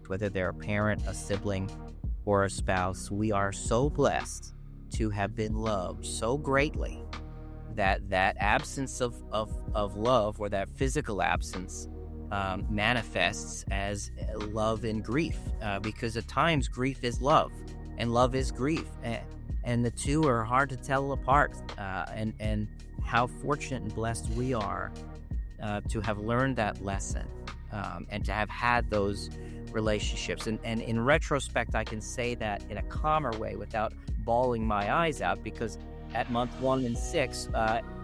respect, whether they're a parent, a sibling, or a spouse. We are so blessed to have been loved so greatly that absence of love, or that physical absence, manifests as love and grief, because at times grief is love and love is grief, and the two are hard to tell apart, and how fortunate and blessed we are to have learned that lesson, and to have had those relationships. And in retrospect, I can say that in a calmer way without bawling my eyes out, because at month 1 and 6,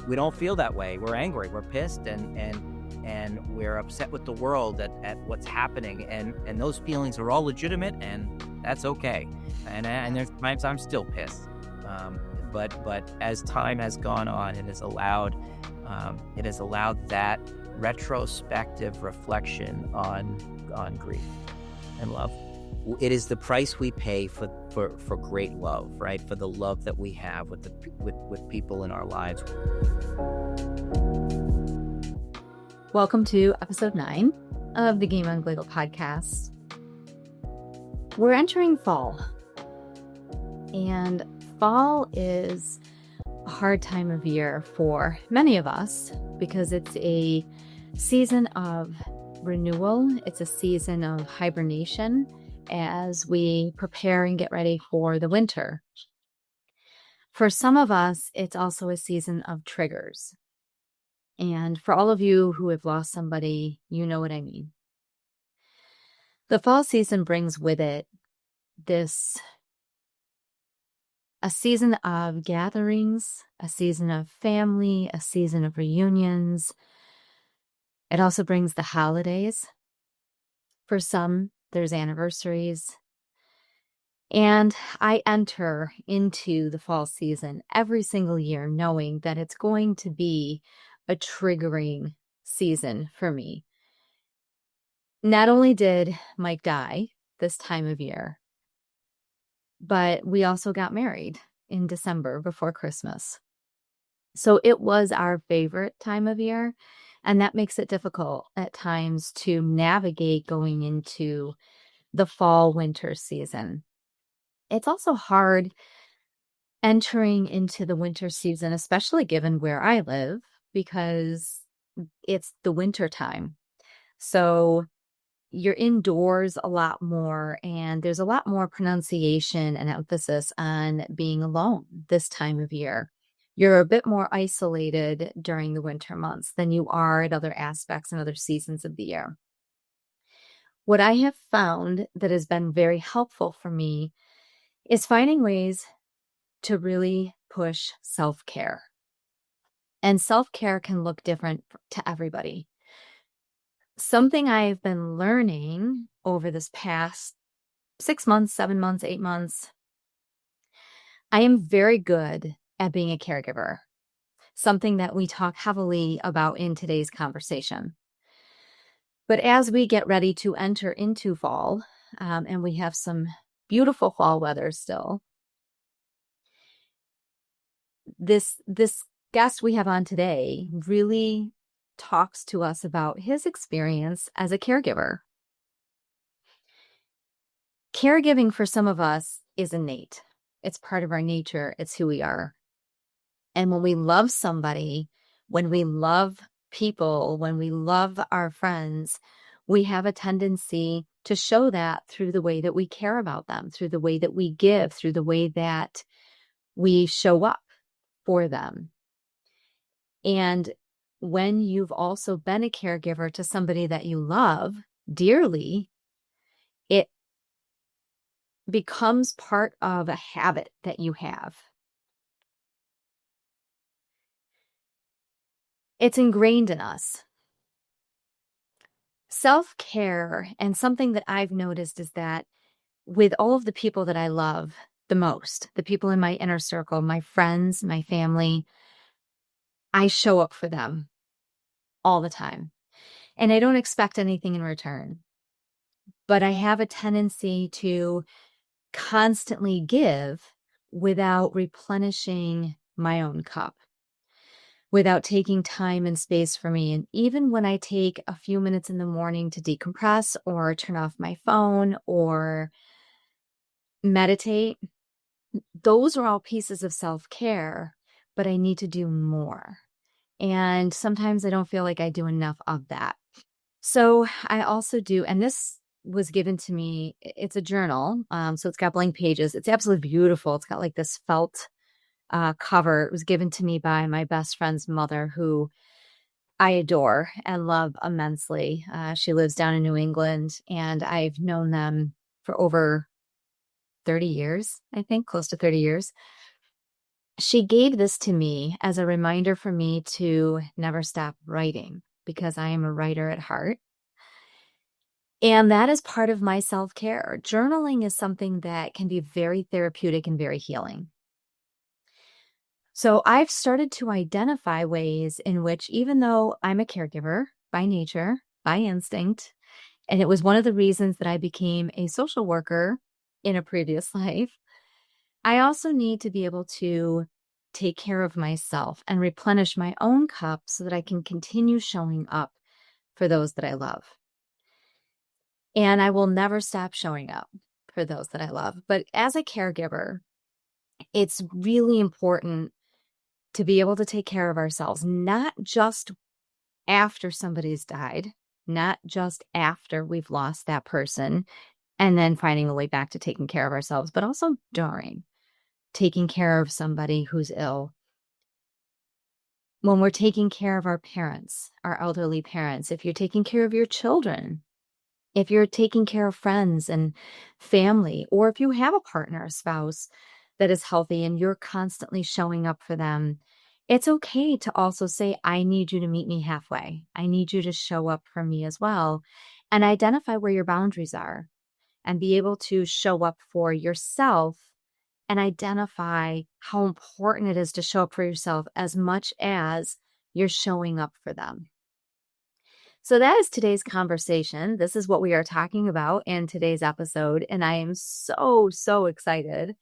we don't feel that way. We're angry, we're pissed, and we're upset with the world at what's happening, and those feelings are all legitimate, and that's okay. And there's times I'm still pissed, but as time has gone on, it has allowed that retrospective reflection on grief and love. It is the price we pay for great love, right? For the love that we have with people in our lives. Welcome to episode 9 of the Game On Glio Podcast. We're entering fall, and fall is a hard time of year for many of us because it's a season of renewal. It's a season of hibernation as we prepare and get ready for the winter. For some of us, it's also a season of triggers. And for all of you who have lost somebody, you know what I mean. The fall season brings with it a season of gatherings, a season of family, a season of reunions. It also brings the holidays. For some, there's anniversaries. And I enter into the fall season every single year knowing that it's going to be a triggering season for me. Not only did Mike die this time of year, but we also got married in December before Christmas. So it was our favorite time of year, and that makes it difficult at times to navigate going into the fall-winter season. It's also hard entering into the winter season, especially given where I live, because it's the winter time. So you're indoors a lot more, and there's a lot more pronunciation and emphasis on being alone this time of year. You're a bit more isolated during the winter months than you are at other aspects and other seasons of the year. What I have found that has been very helpful for me is finding ways to really push self-care. And self-care can look different to everybody. Something I've been learning over this past 6 months, 7 months, 8 months, I am very good at being a caregiver, something that we talk heavily about in today's conversation. But as we get ready to enter into fall, and we have some beautiful fall weather still, this guest we have on today really talks to us about his experience as a caregiver. Caregiving for some of us is innate. It's part of our nature. It's who we are. And when we love somebody, when we love people, when we love our friends, we have a tendency to show that through the way that we care about them, through the way that we give, through the way that we show up for them. And when you've also been a caregiver to somebody that you love dearly, it becomes part of a habit that you have. It's ingrained in us. Self-care, and something that I've noticed is that with all of the people that I love the most, the people in my inner circle, my friends, my family, I show up for them all the time. And I don't expect anything in return. But I have a tendency to constantly give without replenishing my own cup. without taking time and space for me. And even when I take a few minutes in the morning to decompress or turn off my phone or meditate, those are all pieces of self-care, but I need to do more. And sometimes I don't feel like I do enough of that. So I also do, and this was given to me, it's a journal. So it's got blank pages. It's absolutely beautiful. It's got like this felt cover. It was given to me by my best friend's mother, who I adore and love immensely. She lives down in New England, and I've known them for over 30 years, I think, close to 30 years. She gave this to me as a reminder for me to never stop writing, because I am a writer at heart. And that is part of my self-care. Journaling is something that can be very therapeutic and very healing. So I've started to identify ways in which, even though I'm a caregiver by nature, by instinct, and it was one of the reasons that I became a social worker in a previous life, I also need to be able to take care of myself and replenish my own cup so that I can continue showing up for those that I love. And I will never stop showing up for those that I love. But as a caregiver, it's really important to be able to take care of ourselves, not just after somebody's died, not just after we've lost that person, and then finding a way back to taking care of ourselves, but also during taking care of somebody who's ill. When we're taking care of our parents, our elderly parents, if you're taking care of your children, if you're taking care of friends and family, or if you have a partner, a spouse that is healthy and you're constantly showing up for them, it's okay to also say, I need you to meet me halfway. I need you to show up for me as well, and identify where your boundaries are and be able to show up for yourself and identify how important it is to show up for yourself as much as you're showing up for them. So that is today's conversation. This is what we are talking about in today's episode. And I am so, so excited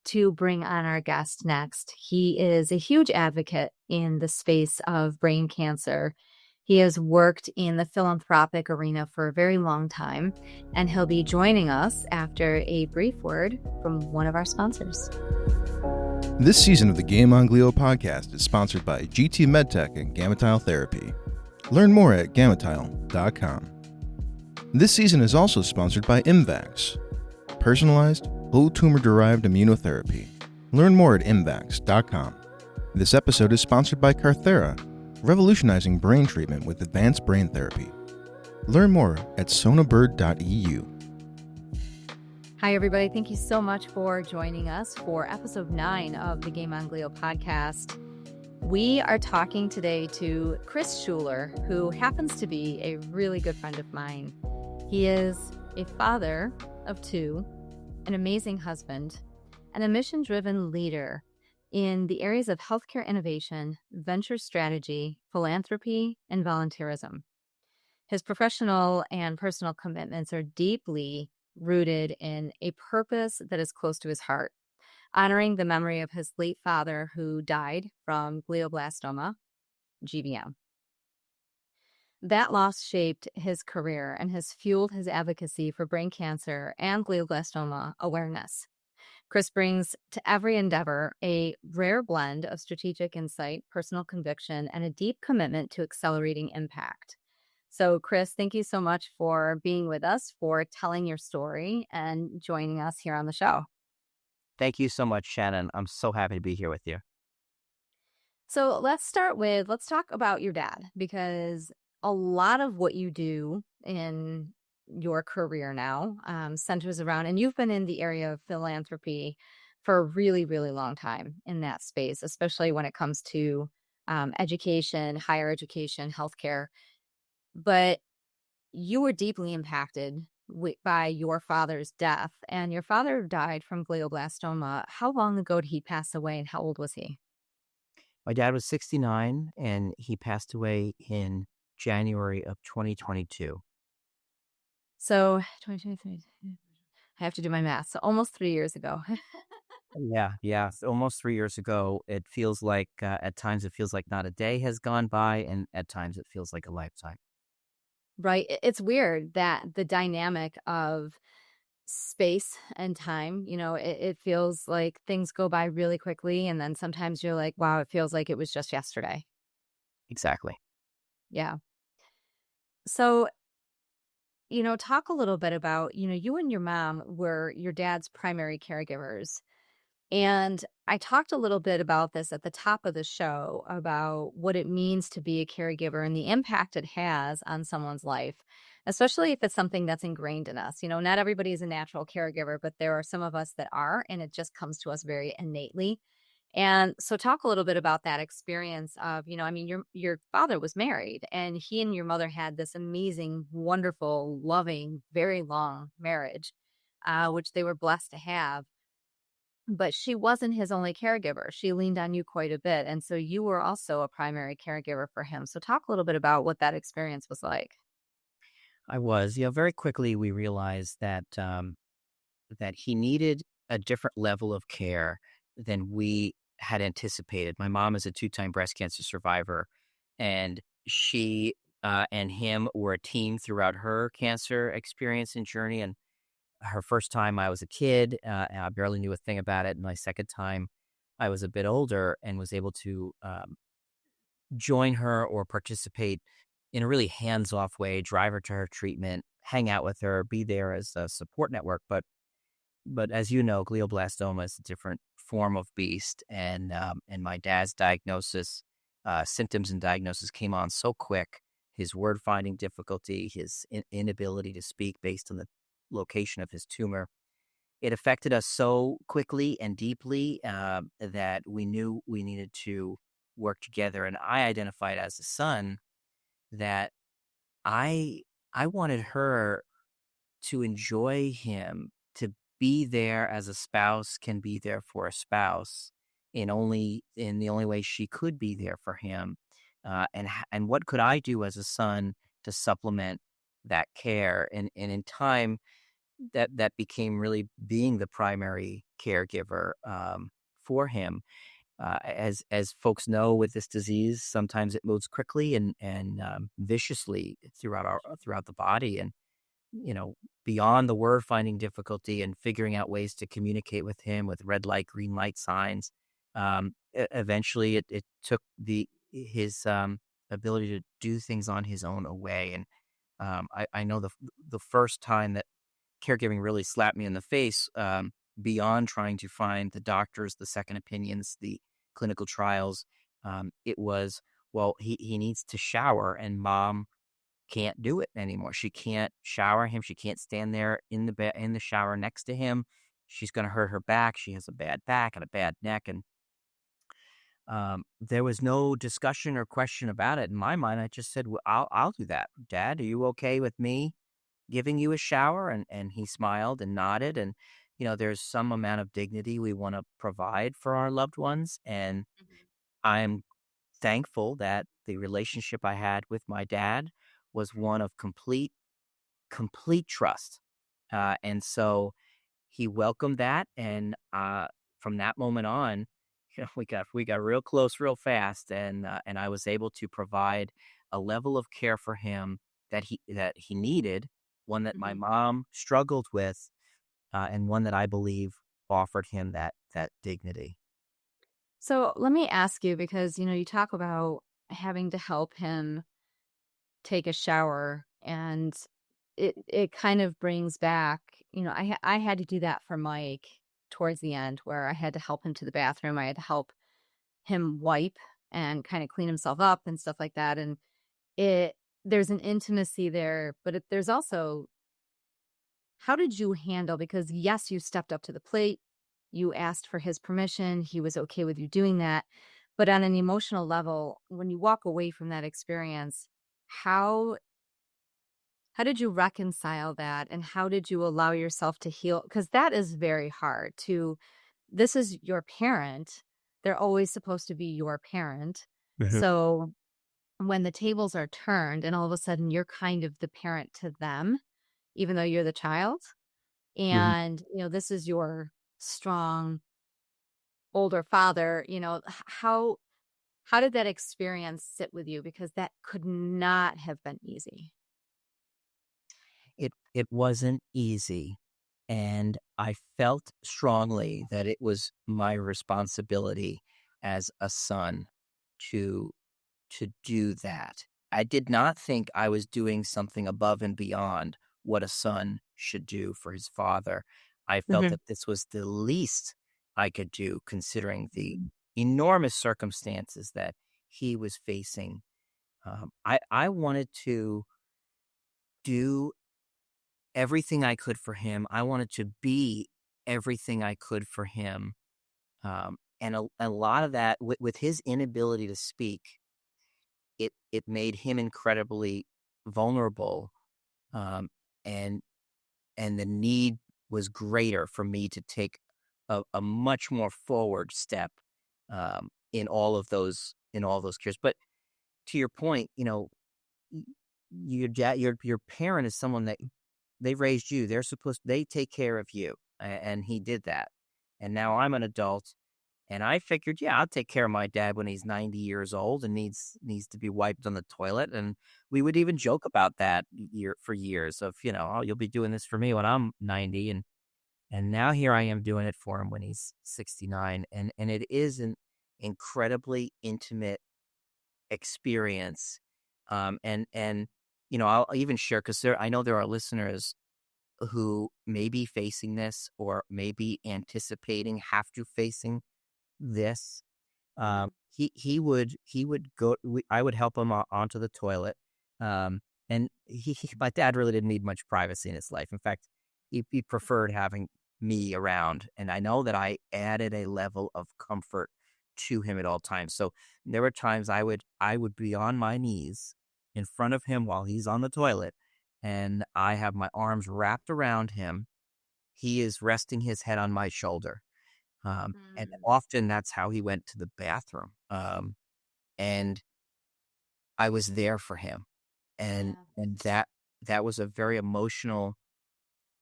to bring on our guest next. He is a huge advocate in the space of brain cancer. He has worked in the philanthropic arena for a very long time, and he'll be joining us after a brief word from one of our sponsors. This season of the Game On Glio Podcast is sponsored by GT MedTech and GammaTile Therapy. Learn more at GammaTile.com. This season is also sponsored by Imvax, personalized, whole tumor-derived immunotherapy. Learn more at Imvax.com. This episode is sponsored by Carthera, revolutionizing brain treatment with advanced brain therapy. Learn more at sonabird.eu. Hi, everybody. Thank you so much for joining us for episode 9 of the Game On Glio podcast. We are talking today to Chris Schuler, who happens to be a really good friend of mine. He is a father of 2, an amazing husband, and a mission-driven leader in the areas of healthcare innovation, venture strategy, philanthropy, and volunteerism. His professional and personal commitments are deeply rooted in a purpose that is close to his heart, honoring the memory of his late father who died from glioblastoma, GBM. That loss shaped his career and has fueled his advocacy for brain cancer and glioblastoma awareness. Chris brings to every endeavor a rare blend of strategic insight, personal conviction, and a deep commitment to accelerating impact. So, Chris, thank you so much for being with us, for telling your story and joining us here on the show. Thank you so much, Shannon. I'm so happy to be here with you. So let's talk about your dad, because a lot of what you do in your career now centers around, and you've been in the area of philanthropy for a really, really long time in that space, especially when it comes to education, higher education, healthcare. But you were deeply impacted by your father's death, and your father died from glioblastoma. How long ago did he pass away, and how old was he? My dad was 69, and he passed away in January of 2022. So 2023, I have to do my math. So almost 3 years ago. Yeah. Almost 3 years ago, it feels like at times it feels like not a day has gone by, and at times it feels like a lifetime. Right? It's weird that the dynamic of space and time, it feels like things go by really quickly, and then sometimes you're like, wow, it feels like it was just yesterday. Exactly. Yeah. So, talk a little bit about, you and your mom were your dad's primary caregivers. And I talked a little bit about this at the top of the show about what it means to be a caregiver and the impact it has on someone's life, especially if it's something that's ingrained in us. Not everybody is a natural caregiver, but there are some of us that are, and it just comes to us very innately. And so talk a little bit about that experience of, I mean, your father was married and he and your mother had this amazing, wonderful, loving, very long marriage, which they were blessed to have. But she wasn't his only caregiver. She leaned on you quite a bit. And so you were also a primary caregiver for him. So talk a little bit about what that experience was like. I was. Very quickly we realized that that he needed a different level of care than we had anticipated. My mom is a two-time breast cancer survivor, and she and him were a team throughout her cancer experience and journey. And her first time, I was a kid, and I barely knew a thing about it. And my second time, I was a bit older and was able to join her or participate in a really hands-off way, drive her to her treatment, hang out with her, be there as a support network. But as you know, glioblastoma is a different form of beast, and my dad's diagnosis, symptoms and diagnosis came on so quick. His word finding difficulty, his inability to speak based on the location of his tumor, it affected us so quickly and deeply that we knew we needed to work together. And I identified as a son that I I wanted her to enjoy him, to be there as a spouse can be there for a spouse in the only way she could be there for him. And what could I do as a son to supplement that care? And in time, that became really being the primary caregiver for him. As folks know, with this disease, sometimes it moves quickly and viciously throughout the body, and beyond the word finding difficulty and figuring out ways to communicate with him with red light, green light signs. Eventually, it took his ability to do things on his own away. And I know the first time that caregiving really slapped me in the face, beyond trying to find the doctors, the second opinions, the clinical trials, it was, well, he needs to shower, and mom can't do it anymore. She can't shower him. She can't stand there in the shower next to him. She's going to hurt her back. She has a bad back and a bad neck, and there was no discussion or question about it in my mind. I just said, well, I'll do that. Dad, are you okay with me giving you a shower? And he smiled and nodded. And there's some amount of dignity we want to provide for our loved ones, and I'm thankful that the relationship I had with my dad was one of complete trust. And so he welcomed that. And from that moment on, we got real close real fast. And I was able to provide a level of care for him that he needed, one that my Mhm. mom struggled with, and one that I believe offered him that dignity. So let me ask you, because, you talk about having to help him take a shower, and it kind of brings back, I had to do that for Mike towards the end, where I had to help him to the bathroom. I had to help him wipe and kind of clean himself up and stuff like that. And it there's an intimacy there, but there's also, how did you handle, because yes, you stepped up to the plate, you asked for his permission, he was okay with you doing that, but on an emotional level, when you walk away from that experience, how how did you reconcile that, and how did you allow yourself to heal? Because that is very hard to, this is your parent. They're always supposed to be your parent. Mhm. So when the tables are turned and all of a sudden you're kind of the parent to them, even though you're the child, Mhm. and this is your strong, older father, how did that experience sit with you? Because that could not have been easy. It wasn't easy, and I felt strongly that it was my responsibility as a son to do that. I did not think I was doing something above and beyond what a son should do for his father. I felt Mhm. that this was the least I could do, considering the enormous circumstances that he was facing. I wanted to do everything I could for him. I wanted to be everything I could for him. And a lot of that, with his inability to speak, it made him incredibly vulnerable, um, and the need was greater for me to take a much more forward step, in all those cares. But to your point, y- your dad, your parent is someone that they raised you. They take care of you, and he did that. And now I'm an adult, and I figured, yeah, I'll take care of my dad when he's 90 years old and needs to be wiped on the toilet. And we would even joke about that for years of, oh, you'll be doing this for me when I'm 90. And now here I am doing it for him when he's 69. And it is an incredibly intimate experience. And I'll even share, because I know there are listeners who may be facing this or may be anticipating have to facing this. He would go. I would help him onto the toilet, and my dad really didn't need much privacy in his life. In fact, he preferred having me around, and I know that I added a level of comfort to him at all times. So there were times I would be on my knees in front of him while he's on the toilet, and I have my arms wrapped around him. He is resting his head on my shoulder, and Mm. often that's how he went to the bathroom. And I was there for him. And Yeah. that was a very emotional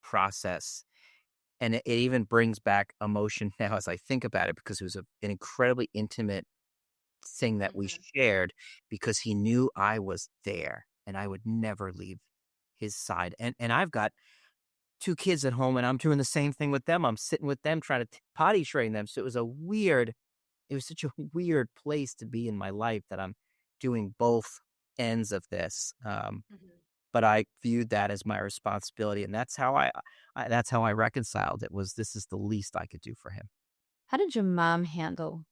process. And it even brings back emotion now as I think about it, because it was an incredibly intimate thing that we Mhm. shared, because he knew I was there and I would never leave his side. And I've got two kids at home, and I'm doing the same thing with them. I'm sitting with them trying to potty train them. So it was such a weird place to be in my life, that I'm doing both ends of this. Mhm. But I viewed that as my responsibility, and that's how I reconciled it. Was this is the least I could do for him. How did your mom handle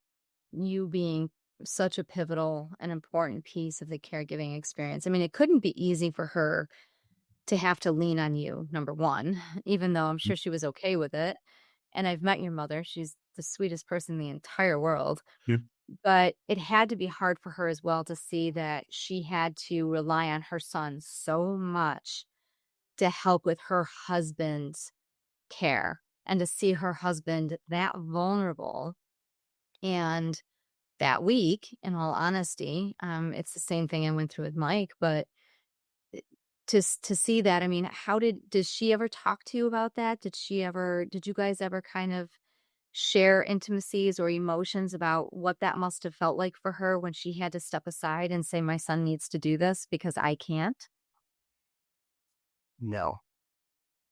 you being such a pivotal and important piece of the caregiving experience? I mean, it couldn't be easy for her to have to lean on you, number one, even though I'm Mm. sure she was okay with it. And I've met your mother. She's the sweetest person in the entire world. Yeah. But it had to be hard for her as well to see that she had to rely on her son so much to help with her husband's care and to see her husband that vulnerable. And that week, in all honesty, it's the same thing I went through with Mike, but to see that, I mean, did she ever talk to you about that? Did you guys ever kind of share intimacies or emotions about what that must have felt like for her when she had to step aside and say, my son needs to do this because I can't? No,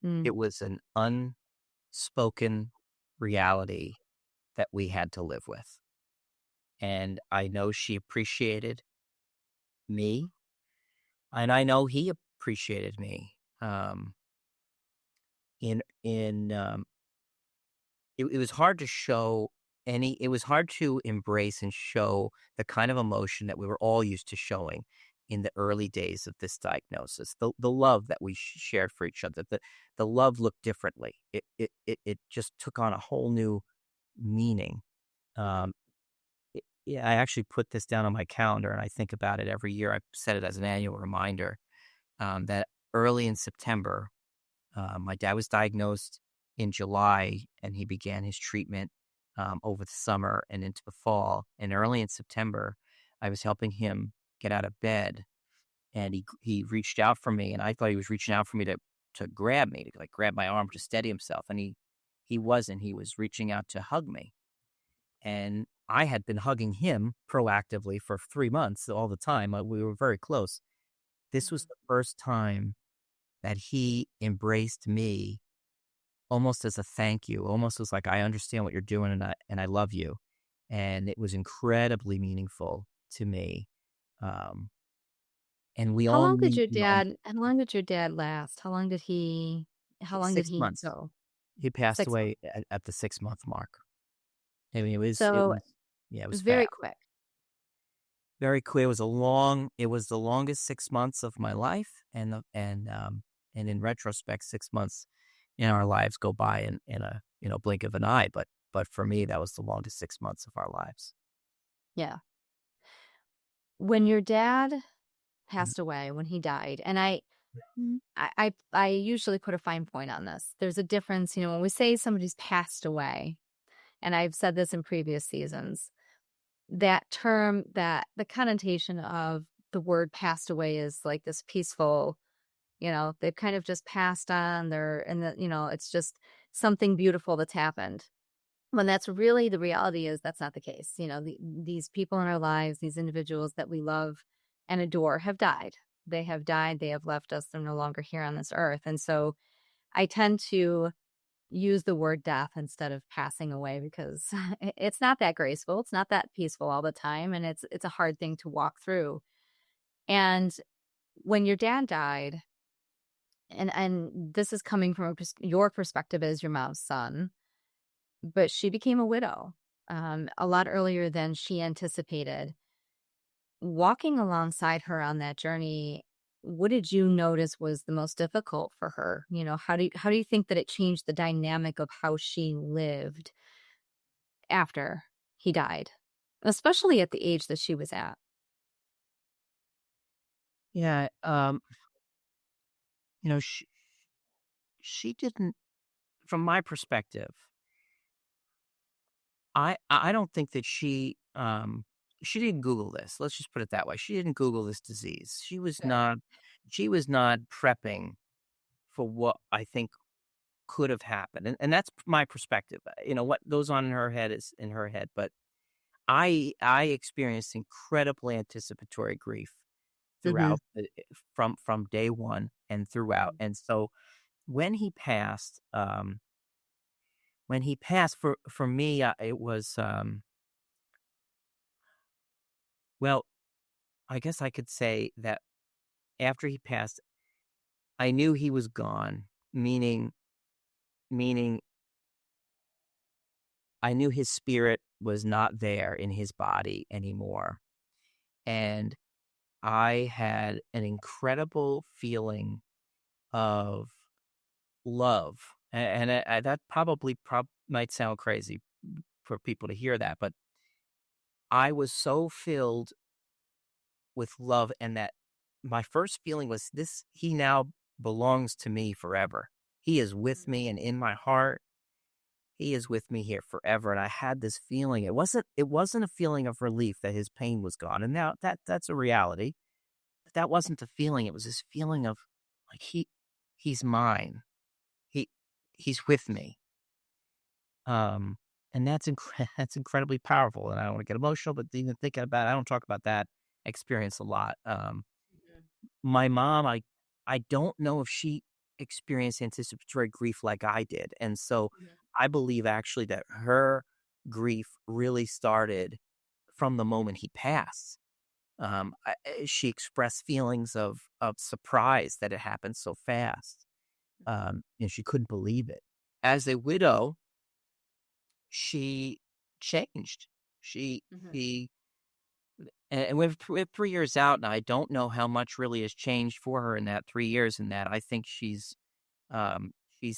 Mm. it was an unspoken reality that we had to live with. And I know she appreciated me, and I know he appreciated me. In It was hard to show it was hard to embrace and show the kind of emotion that we were all used to showing in the early days of this diagnosis. The love that we shared for each other, the love looked differently. It just took on a whole new meaning. Mhm. Um, yeah, I actually put this down on my calendar, and I think about it every year. I set it as an annual reminder, that early in September, my dad was diagnosed in July, and he began his treatment over the summer and into the fall. And early in September, I was helping him get out of bed, and he reached out for me, and I thought he was reaching out for me to grab me, to like grab my arm to steady himself, and he wasn't. He was reaching out to hug me, and I had been hugging him proactively for 3 months all the time. We were very close. This was the first time that he embraced me almost as a thank you, almost as like, I understand what you're doing and I love you. And it was incredibly meaningful to me. Um, and we How long only, did your dad how long did your dad last? How long did 6 he months. go? He passed 6 months. away at the 6-month mark. I mean, So, yeah, it was very fast. quick. Very clear. It was the longest 6 months of my life, and in retrospect, 6 months in our lives go by in a blink of an eye. But for me, that was the longest 6 months of our lives. Yeah. When your dad Mhm. passed away, when he died, and I usually put a fine point on this. There's a difference, when we say somebody's passed away, and I've said this in previous seasons, that term, that the connotation of the word passed away is like this peaceful, they've kind of just passed on it's just something beautiful that's happened. When that's really the reality is that's not the case. These people in our lives, these individuals that we love and adore have died. They have died. They have left us. They're no longer here on this earth. And so I tend to use the word death instead of passing away because it's not that graceful. It's not that peaceful all the time. And it's a hard thing to walk through. And when your dad died, and this is coming from your perspective as your mom's son, but she became a widow a lot earlier than she anticipated. Walking alongside her on that journey, what did you notice was the most difficult for her? How do you think that it changed the dynamic of how she lived after he died, especially at the age that she was at? Yeah, she didn't. From my perspective, I don't think that she didn't Google this. Let's just put it that way. She didn't Google this disease. Good. She was not prepping for what I think could have happened. And that's my perspective. What goes on in her head is in her head, but I experienced incredible anticipatory grief Mm-hmm. throughout from day one and throughout. And so when he passed, for me, it was well, I guess I could say that after he passed, I knew he was gone, meaning I knew his spirit was not there in his body anymore. And I had an incredible feeling of love. And that probably might sound crazy for people to hear that, but I was so filled with love, and that my first feeling was he now belongs to me forever. He is with me and in my heart. He is with me here forever. And I had this feeling. It wasn't a feeling of relief that his pain was gone. And now that's a reality. But that wasn't the feeling. It was this feeling of like he's mine. He he's with me. And that's incredibly powerful. And I don't want to get emotional, but even thinking about it, I don't talk about that experience a lot. My mom, I don't know if she experienced anticipatory grief like I did. And so I believe actually that her grief really started from the moment he passed. She expressed feelings of surprise that it happened so fast. And she couldn't believe it. As a widow, she changed. Mhm. She And we're 3 years out, and I don't know how much really has changed for her in that 3 years in that. I think she's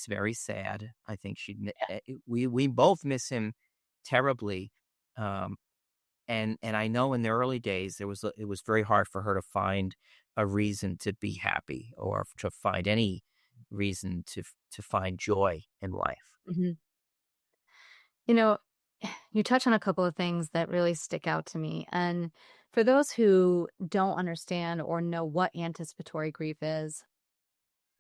very sad. I think we both miss him terribly. Um, and I know in the early days, it was very hard for her to find a reason to be happy or to find any reason to find joy in life. Mhm. You know, you touch on a couple of things that really stick out to me. And for those who don't understand or know what anticipatory grief is,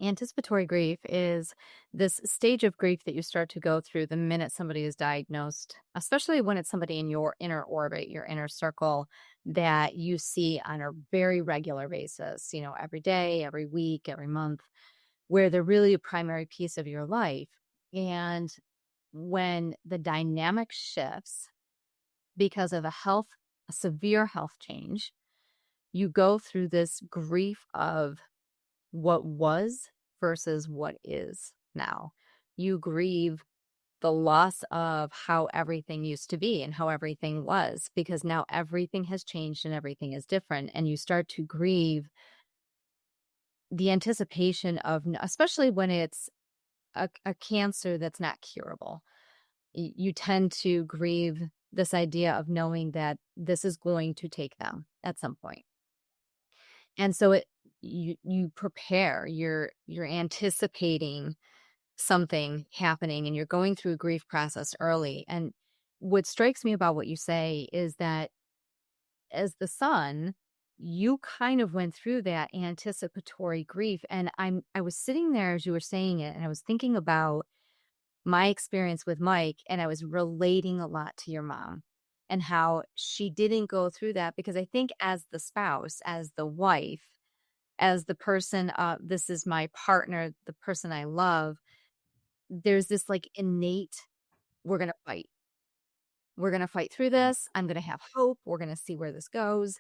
Anticipatory grief is this stage of grief that you start to go through the minute somebody is diagnosed, especially when it's somebody in your inner orbit, your inner circle that you see on a very regular basis, every day, every week, every month, where they're really a primary piece of your life. And when the dynamic shifts because of a severe health change, you go through this grief of what was versus what is now. You grieve the loss of how everything used to be and how everything was, because now everything has changed and everything is different. And you start to grieve the anticipation of, especially when it's a cancer that's not curable. You tend to grieve this idea of knowing that this is going to take them at some point. And so you prepare, you're anticipating something happening, and you're going through a grief process early. And what strikes me about what you say is that as the son, you kind of went through that anticipatory grief. And I was sitting there as you were saying it, and I was thinking about my experience with Mike, and I was relating a lot to your mom and how she didn't go through that, because I think as the spouse, as the wife, as the person, this is my partner, the person I love, there's this like innate, we're going to fight. We're going to fight through this. I'm going to have hope. We're going to see where this goes.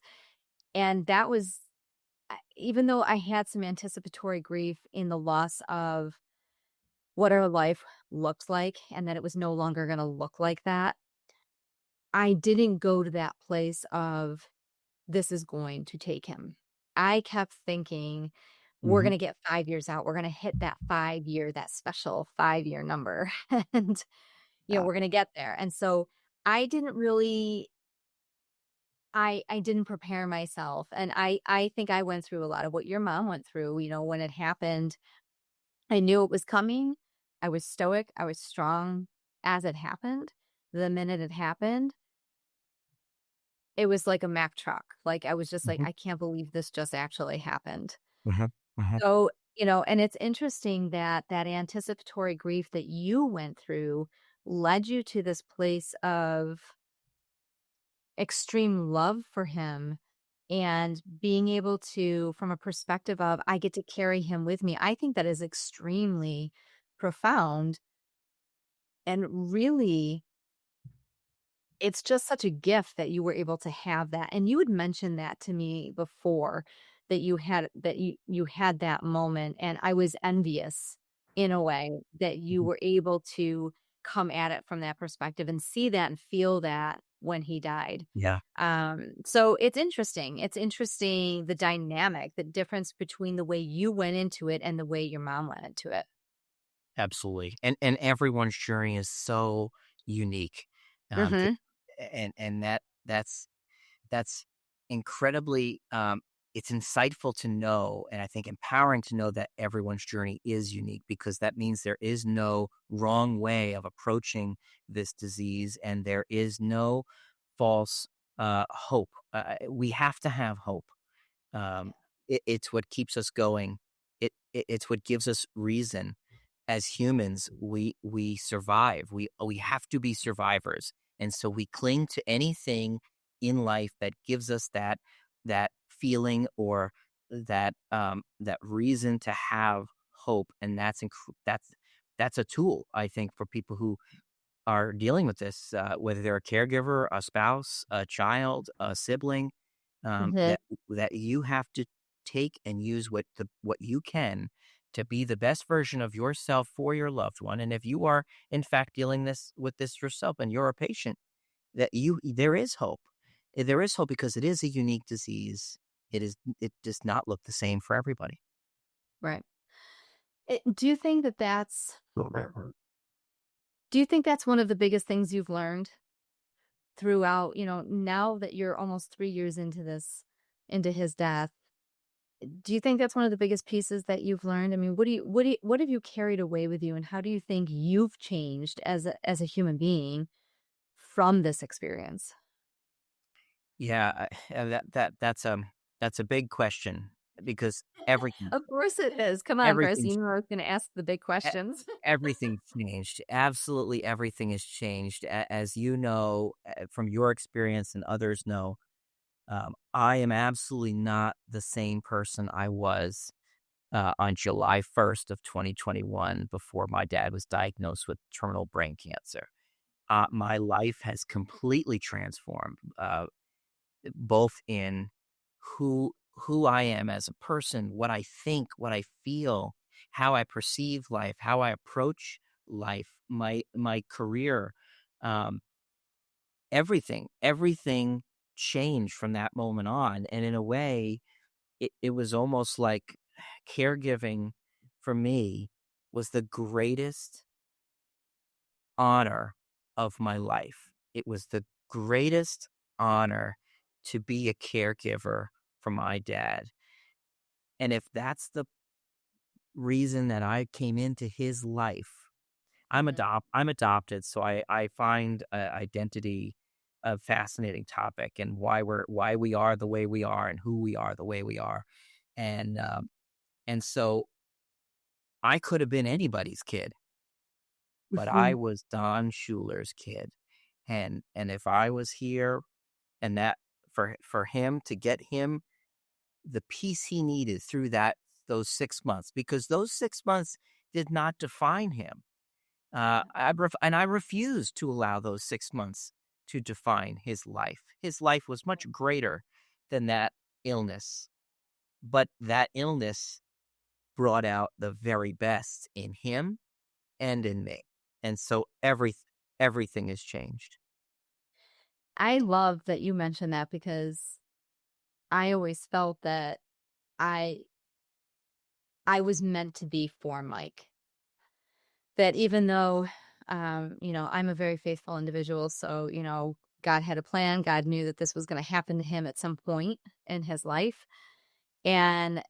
And that was, even though I had some anticipatory grief in the loss of what our life looked like and that it was no longer going to look like that, I didn't go to that place of this is going to take him. I kept thinking, we're going to get 5 years out. We're going to hit that 5-year, that special 5-year number. And, we're going to get there. And so I didn't really, I didn't prepare myself. And I think I went through a lot of what your mom went through, when it happened. I knew it was coming. I was stoic. I was strong as it happened. The minute it happened, it was like a Mack truck. Like, I was just like, I can't believe this just actually happened. So, and it's interesting that anticipatory grief that you went through led you to this place of extreme love for him and being able to, from a perspective of, I get to carry him with me. I think that is extremely profound, and really, it's just such a gift that you were able to have that. And you had mentioned that to me before, that you had that moment, and I was envious in a way that you were able to come at it from that perspective and see that and feel that when he died. Yeah. So it's interesting. It's interesting, the dynamic, the difference between the way you went into it and the way your mom went into it. Absolutely. And everyone's journey is so unique. And that's incredibly, it's insightful to know, and I think empowering to know that everyone's journey is unique, because that means there is no wrong way of approaching this disease, and there is no false hope. We have to have hope. It's what keeps us going. It's what gives us reason. As humans, we survive. We have to be survivors, and so we cling to anything in life that gives us that feeling, or that reason to have hope. And that's a tool, I think, for people who are dealing with this, whether they're a caregiver, a spouse, a child, a sibling, that you have to take and use what you can to be the best version of yourself for your loved one. And if you are in fact dealing with this yourself, and you're a patient, there is hope. There is hope, because it is a unique disease. It does not look the same for everybody. Right. Do you think that's one of the biggest things you've learned throughout, now that you're almost 3 years into his death? Do you think that's one of the biggest pieces that you've learned? I mean, what have you carried away with you, and how do you think you've changed as a human being from this experience? Yeah, that's a big question. because everything, Of course it is. Come on, Chris. everything, You know I was going to ask the big questions. everything changed. Absolutely everything has changed. As you know, from your experience and others know, I am absolutely not the same person I was on July 1st of 2021 before my dad was diagnosed with terminal brain cancer. My life has completely transformed, both in who I am as a person, what I think, what I feel, how I perceive life, how I approach life, my career, um, everything changed from that moment on. And in a way, it was almost like caregiving for me was the greatest honor of my life. It was the greatest honor to be a caregiver for my dad. And if that's the reason that I came into his life, I'm adopted, so I find identity a fascinating topic, and why we are the way we are and who we are the way we are. And so I could have been anybody's kid, but I Mhm. was Don Schuler's kid. And if I was here, and that for him to get him the peace he needed through those 6 months, because those 6 months did not define him. I refused to allow those 6 months to define his life. His life was much greater than that illness, but that illness brought out the very best in him and in me. And so everything has changed. I love that you mentioned that because I always felt that I I was meant to be for Mike. That even though I'm a very faithful individual, so, God had a plan. God knew that this was going to happen to him at some point in his life. And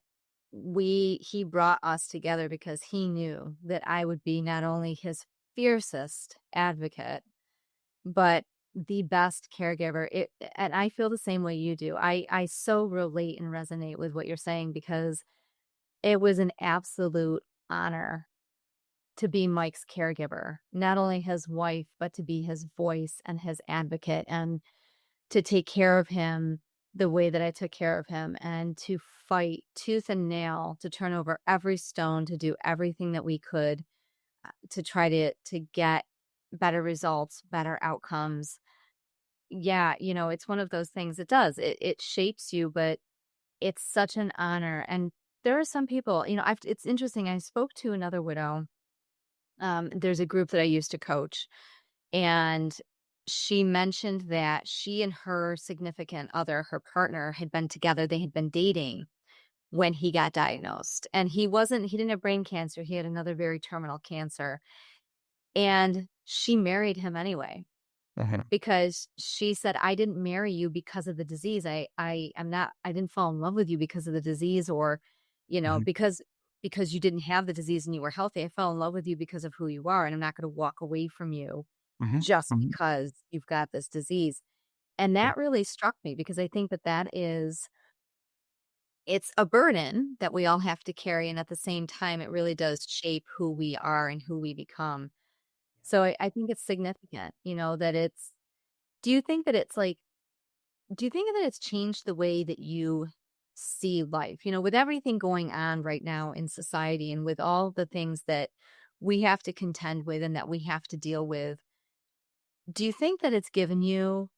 he brought us together because he knew that I would be not only his fiercest advocate, but the best caregiver. And I feel the same way you do. I so relate and resonate with what you're saying because it was an absolute honor to be Mike's caregiver, not only his wife, but to be his voice and his advocate and to take care of him the way that I took care of him and to fight tooth and nail to turn over every stone, to do everything that we could to try to get better results, better outcomes. Yeah, it's one of those things. It does. It shapes you, but it's such an honor. And there are some people, it's interesting. I spoke to another widow. There's a group that I used to coach, and she mentioned that she and her significant other, her partner, had been together. They had been dating when he got diagnosed. And he didn't have brain cancer. He had another very terminal cancer. And she married him anyway because she said, I didn't marry you because of the disease. I didn't fall in love with you because of the disease or, Mhm, because you didn't have the disease and you were healthy. I fell in love with you because of who you are. And I'm not going to walk away from you mhm, just mhm. because you've got this disease. And Yeah. that really struck me because I think it's a burden that we all have to carry. And at the same time, it really does shape who we are and who we become. So I think it's significant, do you think that it's changed the way that you see life? With everything going on right now in society and with all the things that we have to contend with and that we have to deal with, do you think that it's given you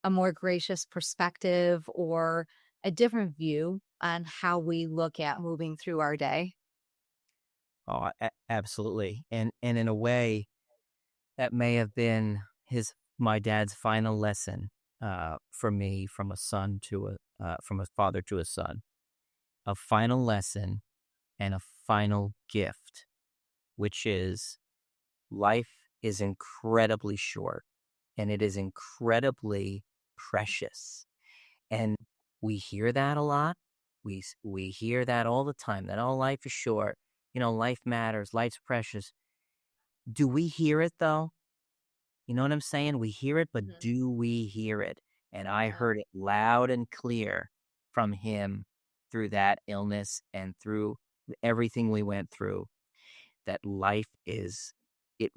a more gracious perspective or a different view on how we look at moving through our day? Oh, absolutely. And in a way, that may have been my dad's final lesson for me, from a father to a son. A final lesson and a final gift, which is life is incredibly short and it is incredibly precious. And we hear that a lot. We hear that all the time, that all life is short. Life matters, life's precious. Do we hear it though? You know what I'm saying? We hear it, but Mhm. do we hear it? And I Yeah. heard it loud and clear from him through that illness and through everything we went through, that life is, it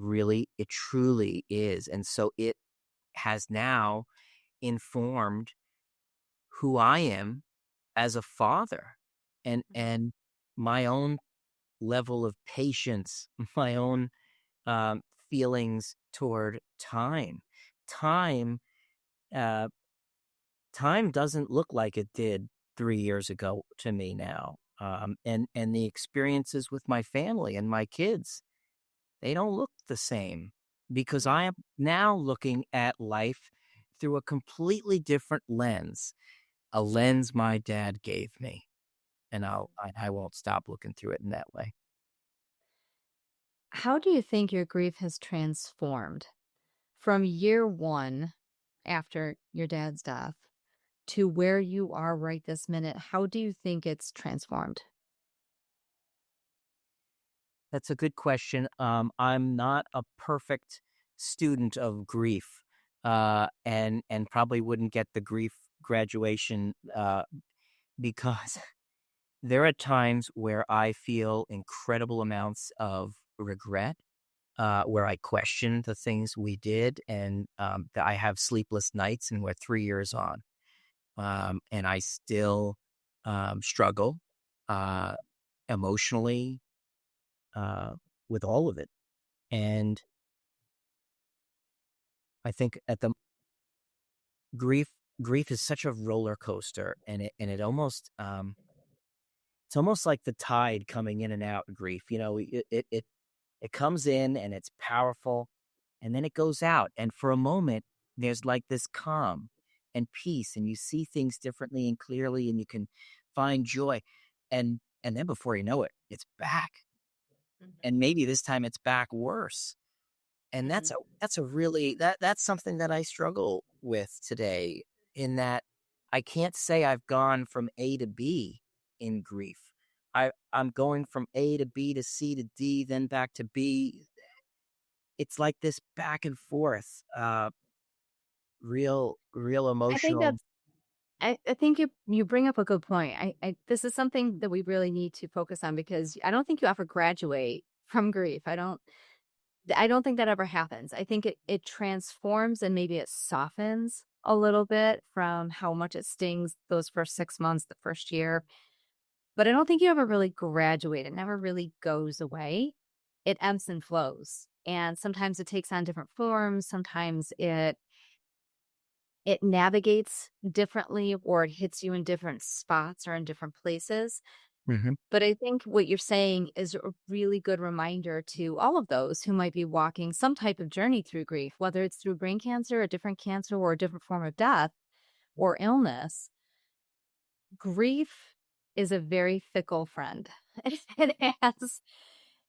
truly is. And so it has now informed who I am as a father, and my own level of patience, my own feelings toward time. Time, uh, time doesn't look like it did 3 years ago to me now. And the experiences with my family and my kids, they don't look the same, because I am now looking at life through a completely different lens, a lens my dad gave me, and I won't stop looking through it in that way. How do you think your grief has transformed from year one after your dad's death to where you are right this minute? How do you think it's transformed? That's a good question. I'm not a perfect student of grief, and probably wouldn't get the grief graduation, because there are times where I feel incredible amounts of regret, where I question the things we did, and that I have sleepless nights, and we're 3 years on, and I still struggle emotionally with all of it. And I think at the grief is such a roller coaster, and it almost it's almost like the tide coming in and out. Grief, it comes in and it's powerful, and then it goes out, and for a moment there's like this calm and peace, and you see things differently and clearly, and you can find joy, and then before you know it, it's back, and maybe this time it's back worse. And that's a really, that's something that I struggle with today, in that I can't say I've gone from A to B in grief. I'm going from A to B to C to D, then back to B. It's like this back and forth, real I think emotional. that's I think you bring up a good point. This is something that we really need to focus on, because I don't think you ever graduate from grief. I don't think that ever happens. I think it transforms, and maybe it softens a little bit from how much it stings those first 6 months, the first year. But I don't think you ever really graduate. It never really goes away. It ebbs and flows. And sometimes it takes on different forms. Sometimes it navigates differently, or it hits you in different spots or in different places. Mhm. But I think what you're saying is a really good reminder to all of those who might be walking some type of journey through grief, whether it's through brain cancer, a different cancer, or a different form of death or illness. Grief is a very fickle friend.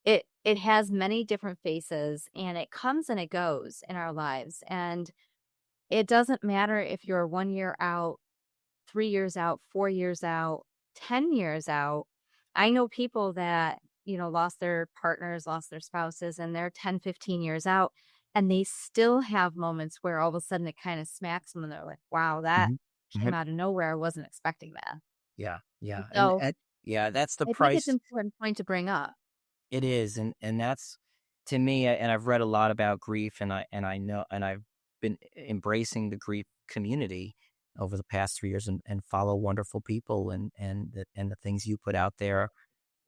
It has many different faces, and it comes and it goes in our lives. And it doesn't matter if you're 1 year out, 3 years out, 4 years out, 10 years out. I know people that, lost their partners, lost their spouses, and they're 10, 15 years out, and they still have moments where all of a sudden it kind of smacks them, and they're like, wow, that Mhm. came Mhm. out of nowhere. I wasn't expecting that. Yeah, yeah, So yeah, that's the I think it's an price. important point to bring up. It is, and that's, to me, and I've read a lot about grief, and I know, and I've been embracing the grief community over the past 3 years, and follow wonderful people, and the things you put out there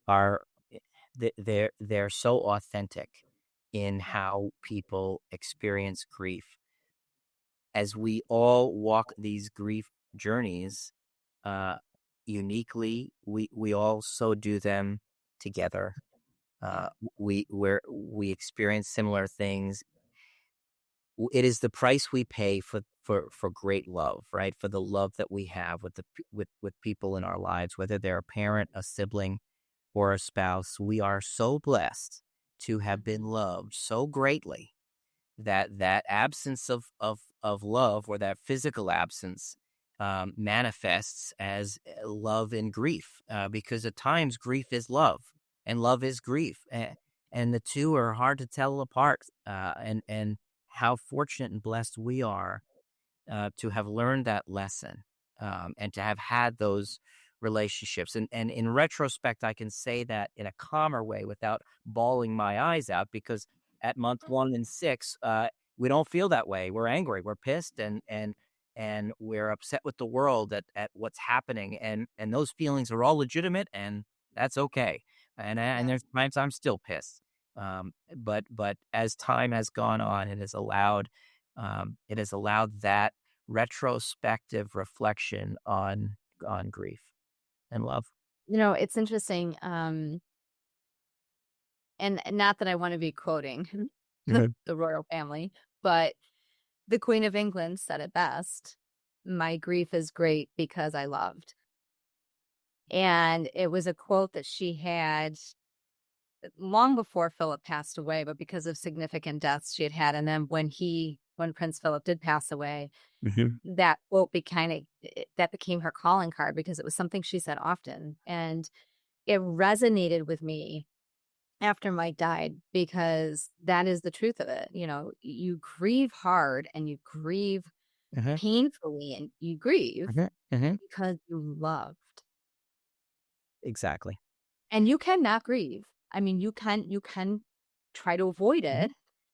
are, they're so authentic in how people experience grief. As we all walk these grief journeys, uh, uniquely, we all so do them together. We experience similar things. It is the price we pay for great love, right? For the love that we have with people in our lives, whether they're a parent, a sibling, or a spouse. We are so blessed to have been loved so greatly that absence of love, or that physical absence, manifests as love and grief, because at times grief is love and love is grief, and the two are hard to tell apart, and how fortunate and blessed we are to have learned that lesson, and to have had those relationships. And in retrospect, I can say that in a calmer way without bawling my eyes out, because at month 1 and 6, we don't feel that way. We're angry, we're pissed, and we're upset with the world at what's happening. And those feelings are all legitimate, and that's okay. And there's times I'm still pissed. But as time has gone on, it has allowed that retrospective reflection on grief and love. It's interesting. And not that I want to be quoting the royal family, but the Queen of England said it best. My grief is great because I loved. And it was a quote that she had long before Philip passed away, but because of significant deaths she had had. And then when Prince Philip did pass away, that quote became her calling card, because it was something she said often. And it resonated with me after Mike died, because that is the truth of it. You grieve hard and you grieve painfully, and you grieve because you loved. Exactly. And you cannot grieve. I mean, you can try to avoid it,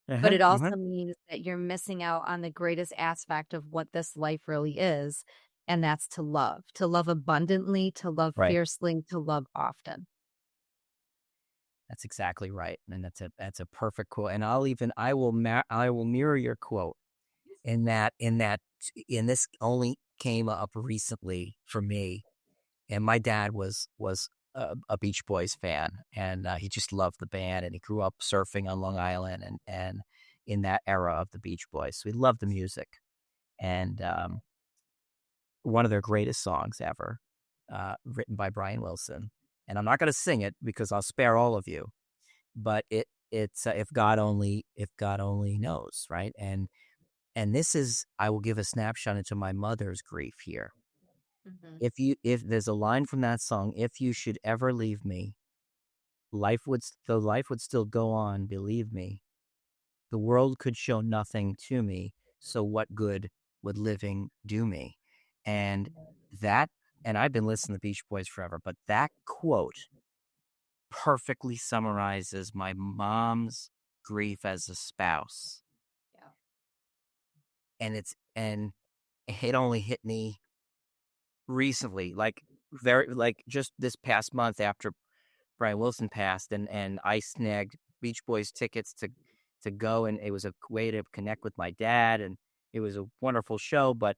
but it also means that you're missing out on the greatest aspect of what this life really is, and that's to love abundantly, to love fiercely, to love often. That's exactly right, and that's a perfect quote. And I will mirror your quote in this only came up recently for me. And my dad was a Beach Boys fan, and he just loved the band, and he grew up surfing on Long Island and in that era of the Beach Boys. So he loved the music, and one of their greatest songs ever, written by Brian Wilson. And I'm not going to sing it because I'll spare all of you, but it's if God only knows, right? And this is, I will give a snapshot into my mother's grief here. If there's a line from that song, if you should ever leave me, life would still go on, believe me. The world could show nothing to me, so what good would living do me? And I've been listening to Beach Boys forever, but that quote perfectly summarizes my mom's grief as a spouse. Yeah. And it only hit me recently, just this past month after Brian Wilson passed, and I snagged Beach Boys tickets to go, and it was a way to connect with my dad, and it was a wonderful show, but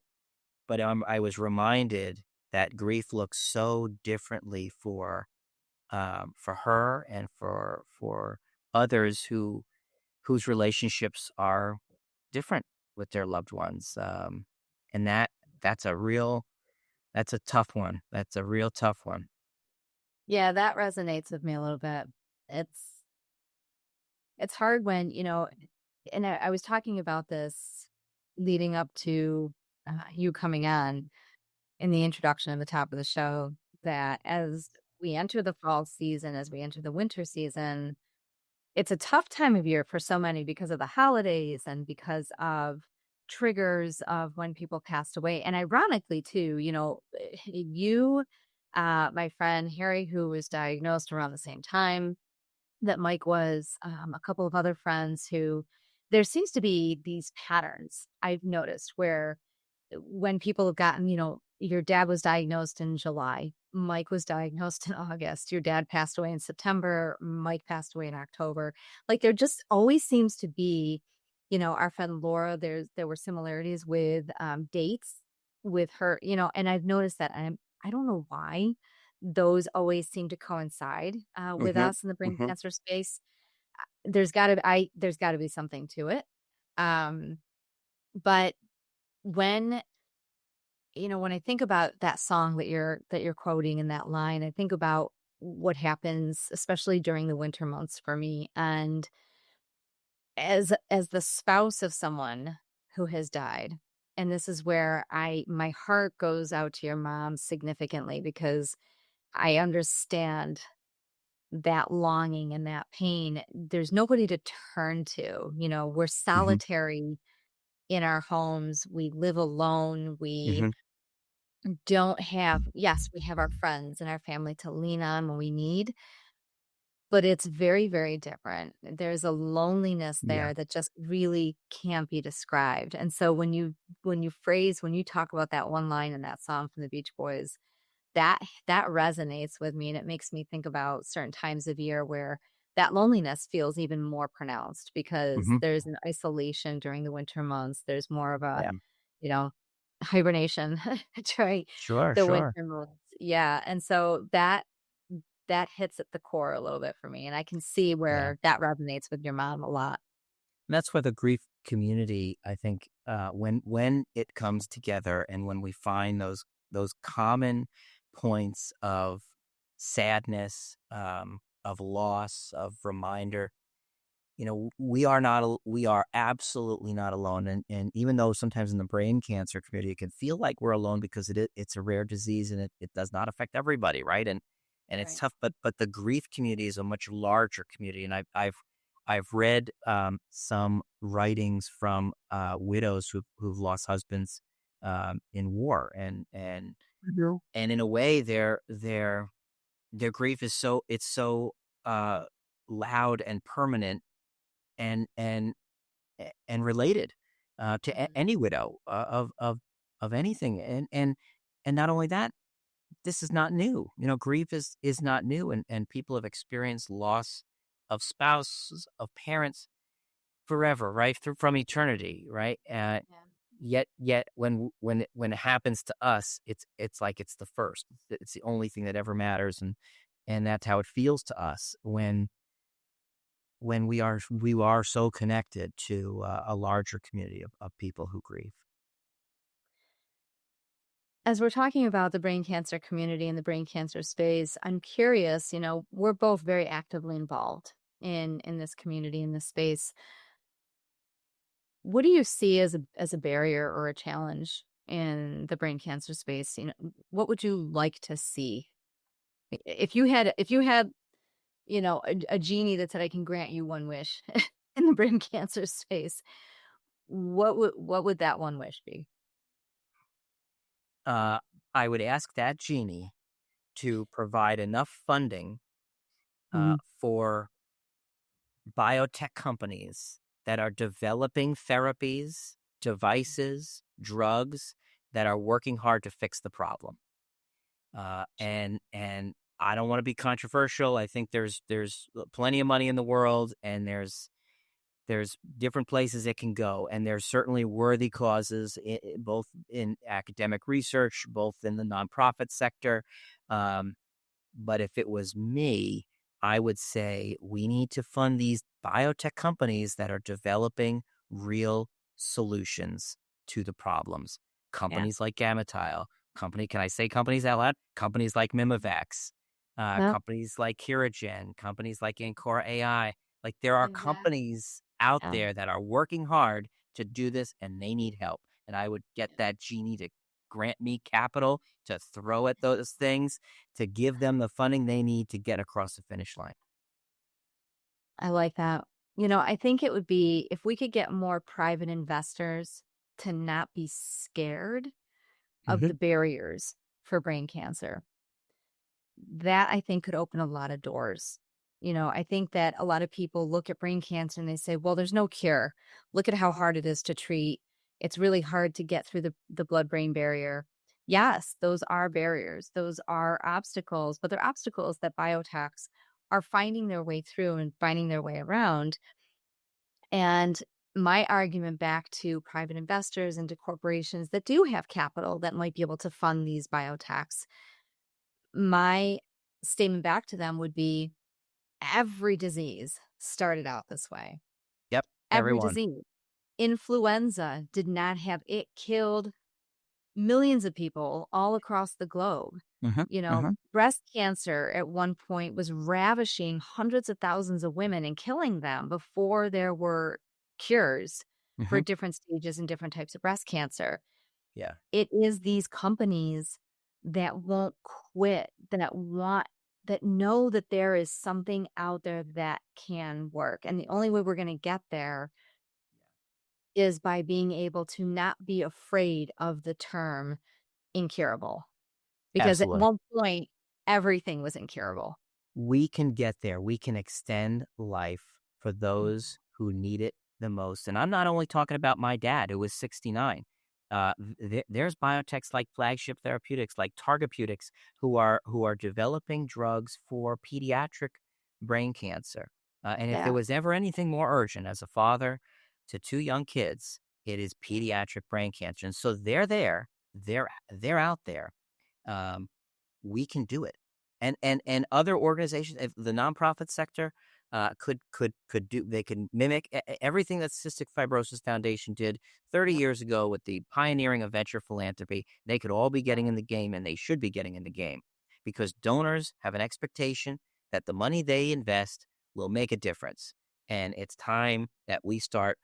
I was reminded that grief looks so differently for her and for others whose relationships are different with their loved ones, and that's a tough one. That's a real tough one. Yeah, that resonates with me a little bit. It's hard when, and I was talking about this leading up to you coming on in the introduction at the top of the show, that as we enter the fall season, as we enter the winter season, it's a tough time of year for so many because of the holidays and because of triggers of when people passed away. And ironically too, my friend Harry, who was diagnosed around the same time that Mike was, a couple of other friends who, there seems to be these patterns I've noticed where when people have gotten, your dad was diagnosed in July, Mike was diagnosed in August, your dad passed away in September, Mike passed away in October. Like there just always seems to be, our friend Laura, there were similarities with dates with her, and I've noticed that I don't know why those always seem to coincide with us in the brain cancer space. There's got to be something to it. But when I think about that song that you're quoting in that line, I think about what happens, especially during the winter months for me. And as the spouse of someone who has died, and this is where my heart goes out to your mom significantly, because I understand that longing and that pain. There's nobody to turn to. We're solitary in our homes. We live alone. We don't have, yes, we have our friends and our family to lean on when we need, but it's very, very different. There's a loneliness Yeah. there that just really can't be described. And so when you talk about that one line in that song from the Beach Boys, that resonates with me, and it makes me think about certain times of year where that loneliness feels even more pronounced because Hmm. there's an isolation during the winter months. There's more of a, Yeah. you know, hibernation during Sure. the Sure. winter months. Yeah. And so that hits at the core a little bit for me. And I can see Yeah. where that resonates with your mom a lot. And that's where the grief community, I think, when it comes together and when we find those common points of sadness, of loss, of reminder, we are absolutely not alone. And even though sometimes in the brain cancer community it can feel like we're alone because it's a rare disease and it does not affect everybody, right? And it's Right. tough, but the grief community is a much larger community. And I've read some writings from widows who've lost husbands in war, and in a way their grief is so uh, loud and permanent and related to any widow of anything, and not only that, this is not new. Grief is not new, and people have experienced loss of spouses, of parents forever, right, through from eternity, right. Yet when it happens to us, it's like it's the first. It's the only thing that ever matters, and that's how it feels to us when we are so connected to a larger community of people who grieve. As we're talking about the brain cancer community and the brain cancer space, I'm curious, we're both very actively involved in this community, in this space. What do you see as a barrier or a challenge in the brain cancer space? What would you like to see? If you had, a genie that said I can grant you one wish in the brain cancer space, what would that one wish be? Uh, I would ask that genie to provide enough funding Mm. for biotech companies that are developing therapies, devices, drugs that are working hard to fix the problem. And I don't want to be controversial. I think there's plenty of money in the world, and there's different places it can go, and there's certainly worthy causes, both in academic research, both in the nonprofit sector. But if it was me, I would say we need to fund these biotech companies that are developing real solutions to the problems. Yeah. Companies like GammaTile, can I say companies out loud? Companies like Imvax, Well, companies like Kiragen, companies like Ancora AI. Like, there are exactly. companies out Yeah. there that are working hard to do this, and they need help. And I would get that genie to grant me capital to throw at those things, to give them the funding they need to get across the finish line. I like that. I think it would be if we could get more private investors to not be scared of Mm-hmm. the barriers for brain cancer. That I think could open a lot of doors. I think that a lot of people look at brain cancer and they say, well, there's no cure. Look at how hard it is to treat. It's really hard to get through the blood-brain barrier. Yes, those are barriers. Those are obstacles, but they're obstacles that biotechs are finding their way through and finding their way around. And my argument back to private investors and to corporations that do have capital that might be able to fund these biotechs, my statement back to them would be every disease started out this way. Yep, Every everyone. disease. Influenza did not have, it killed millions of people all across the globe. Mm-hmm. Breast cancer at one point was ravishing hundreds of thousands of women and killing them before there were cures Mm-hmm. for different stages and different types of breast cancer. Yeah. It is these companies that won't quit, that know that there is something out there that can work. And the only way we're going to get there is by being able to not be afraid of the term incurable. Because at Absolutely. one point, everything was incurable. We can get there. We can extend life for those who need it the most. And I'm not only talking about my dad, who was 69. There's biotechs like Flagship Therapeutics, like Targepeutics, who are developing drugs for pediatric brain cancer. And if there was ever anything more urgent as a father to 2 young kids, it is pediatric brain cancer. And so they're there. They're out there. We can do it. And other organizations, if the nonprofit sector could do, they can mimic everything that Cystic Fibrosis Foundation did 30 years ago with the pioneering of venture philanthropy. They could all be getting in the game, and they should be getting in the game, because donors have an expectation that the money they invest will make a difference. And it's time that we start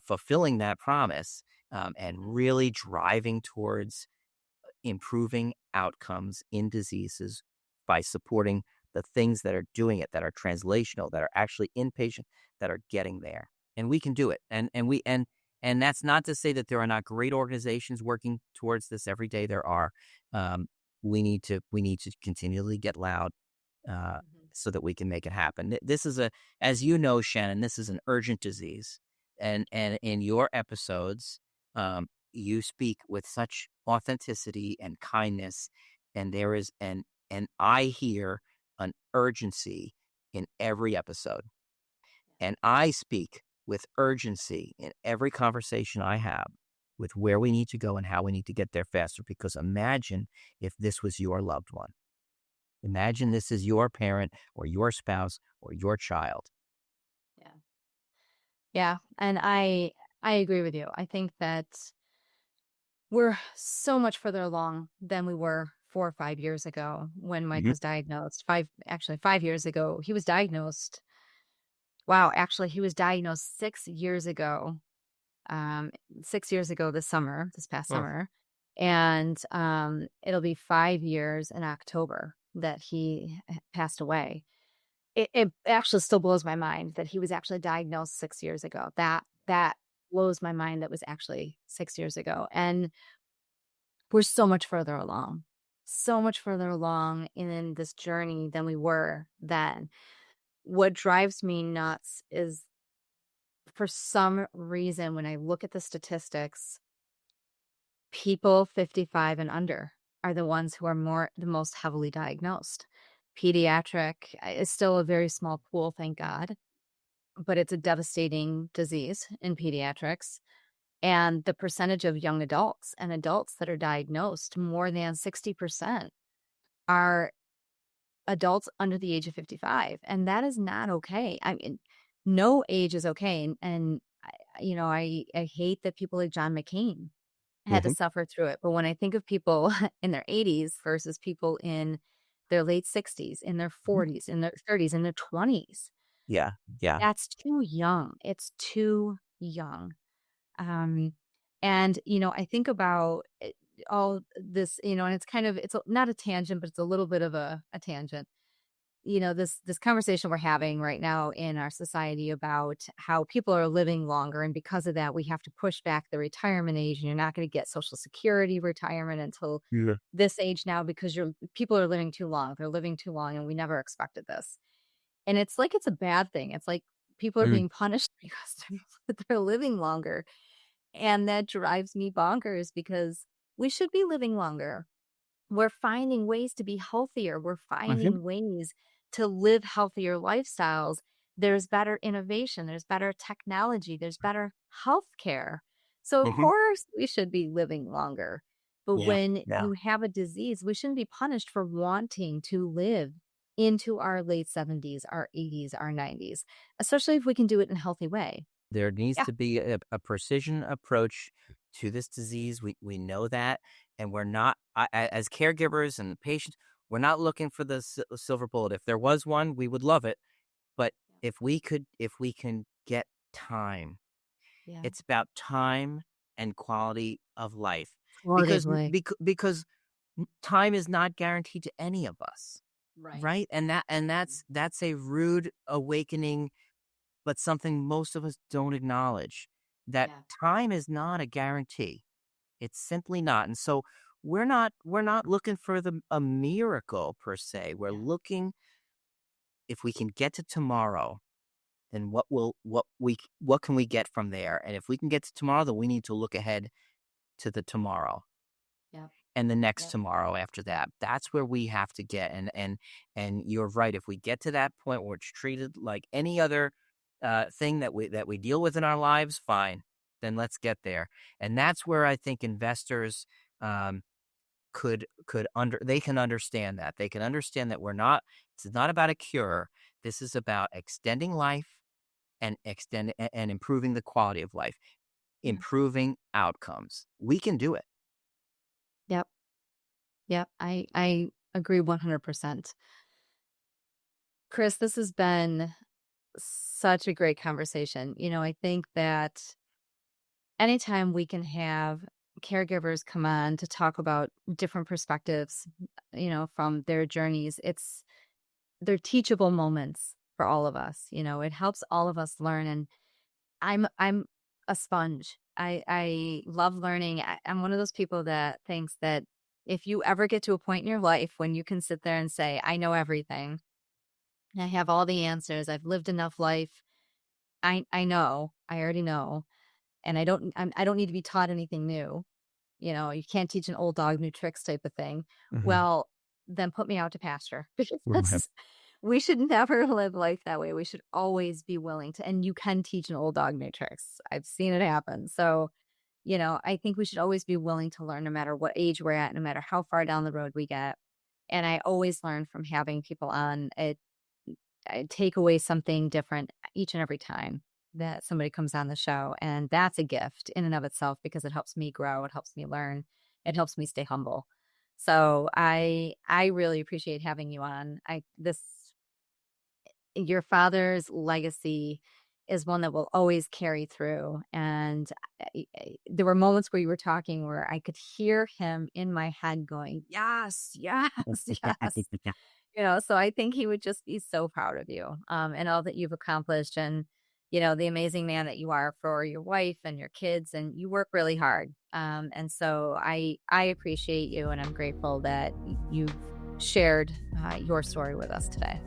fulfilling that promise and really driving towards improving outcomes in diseases by supporting the things that are doing it, that are translational, that are actually inpatient, that are getting there. And we can do it. And that's not to say that there are not great organizations working towards this every day. There are. We need to continually get loud so that we can make it happen. This is as you know, Shannon, this is an urgent disease. And in your episodes, you speak with such authenticity and kindness, and there is and I hear an urgency in every episode, and I speak with urgency in every conversation I have with where we need to go and how we need to get there faster. Because imagine if this was your loved one. Imagine this is your parent or your spouse or your child. Yeah, and I agree with you. I think that we're so much further along than we were 4 or 5 years ago when Mike was diagnosed. 5 years ago. He was diagnosed. Wow, actually, he was diagnosed 6 years ago. 6 years ago this past summer. And it'll be 5 years in October that he passed away. It actually still blows my mind that he was actually diagnosed 6 years ago. That blows my mind. That was actually 6 years ago. And we're so much further along in this journey than we were then. What drives me nuts is, for some reason, when I look at the statistics, people 55 and under are the ones who are the most heavily diagnosed. Pediatric is still a very small pool, thank God, but it's a devastating disease in pediatrics. And the percentage of young adults and adults that are diagnosed, more than 60%, are adults under the age of 55. And that is not okay. I mean, no age is okay. And I hate that people like John McCain had to suffer through it. But when I think of people in their 80s versus people in their late 60s, in their 40s, in their 30s, in their 20s. Yeah. That's too young. It's too young. And, I think about all this, and it's not a tangent, but it's a little bit of a tangent. This conversation we're having right now in our society about how people are living longer. And because of that, we have to push back the retirement age, and you're not going to get Social Security retirement until this age now, because people are living too long. They're living too long, and we never expected this. And it's like, it's a bad thing. It's like people are being punished because they're living longer. And that drives me bonkers, because we should be living longer. We're finding ways to be healthier. We're finding ways to live healthier lifestyles. There's better innovation. There's better technology. There's better healthcare. So of course we should be living longer. But when you have a disease, we shouldn't be punished for wanting to live into our late 70s, our 80s, our 90s, especially if we can do it in a healthy way. There needs to be a precision approach to this disease. We know that, and we're not, as caregivers and patients, we're not looking for the silver bullet. If there was one, we would love it. But if we can get time, it's about time and quality of life. Because time is not guaranteed to any of us, right? And that's a rude awakening, but something most of us don't acknowledge, that time is not a guarantee. It's simply not. And so we're not looking for a miracle per se. We're looking, if we can get to tomorrow, then what can we get from there? And if we can get to tomorrow, then we need to look ahead to the tomorrow. Yeah. And the next tomorrow after that. That's where we have to get. And you're right. If we get to that point where it's treated like any other thing that we deal with in our lives, fine. Then let's get there. And that's where I think investors they can understand that. They can understand that it's not about a cure. This is about extending life and improving the quality of life, improving outcomes. We can do it. Yep. I agree 100%. Chris, this has been such a great conversation. I think that anytime we can have caregivers come on to talk about different perspectives, from their journeys, they're teachable moments for all of us. It helps all of us learn. And I'm a sponge. I love learning. I'm one of those people that thinks that if you ever get to a point in your life when you can sit there and say, I know everything, I have all the answers, I've lived enough life, I already know, and I don't need to be taught anything new. You can't teach an old dog new tricks type of thing. Mhm. Well, then put me out to pasture. Because we should never live life that way. We should always be willing to, and you can teach an old dog new tricks. I've seen it happen. So, I think we should always be willing to learn no matter what age we're at, no matter how far down the road we get. And I always learn from having people on. I take away something different each and every time that somebody comes on the show. And that's a gift in and of itself, because it helps me grow. It helps me learn. It helps me stay humble. So I really appreciate having you on. Your father's legacy is one that will always carry through. And there were moments where you were talking where I could hear him in my head going, yes, yes, yes. So I think he would just be so proud of you, and all that you've accomplished, and, the amazing man that you are for your wife and your kids, and you work really hard. And so I appreciate you, and I'm grateful that you've shared your story with us today.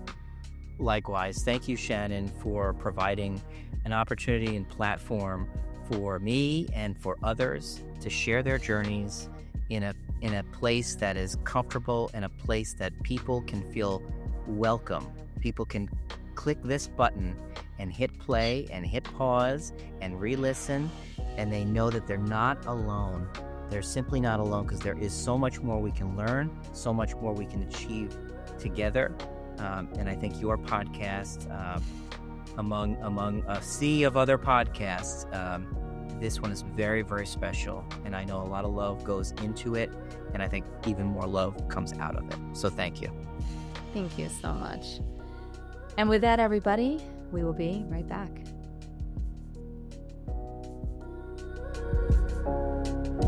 Likewise. Thank you, Shannon, for providing an opportunity and platform for me and for others to share their journeys in a place that is comfortable, and a place that people can feel welcome. People can click this button and hit play and hit pause and re-listen, and they know that they're not alone. They're simply not alone, because there is so much more we can learn, so much more we can achieve together. And I think your podcast, among a sea of other podcasts, this one is very, very special. And I know a lot of love goes into it, and I think even more love comes out of it. So thank you. Thank you so much. And with that, everybody, we will be right back.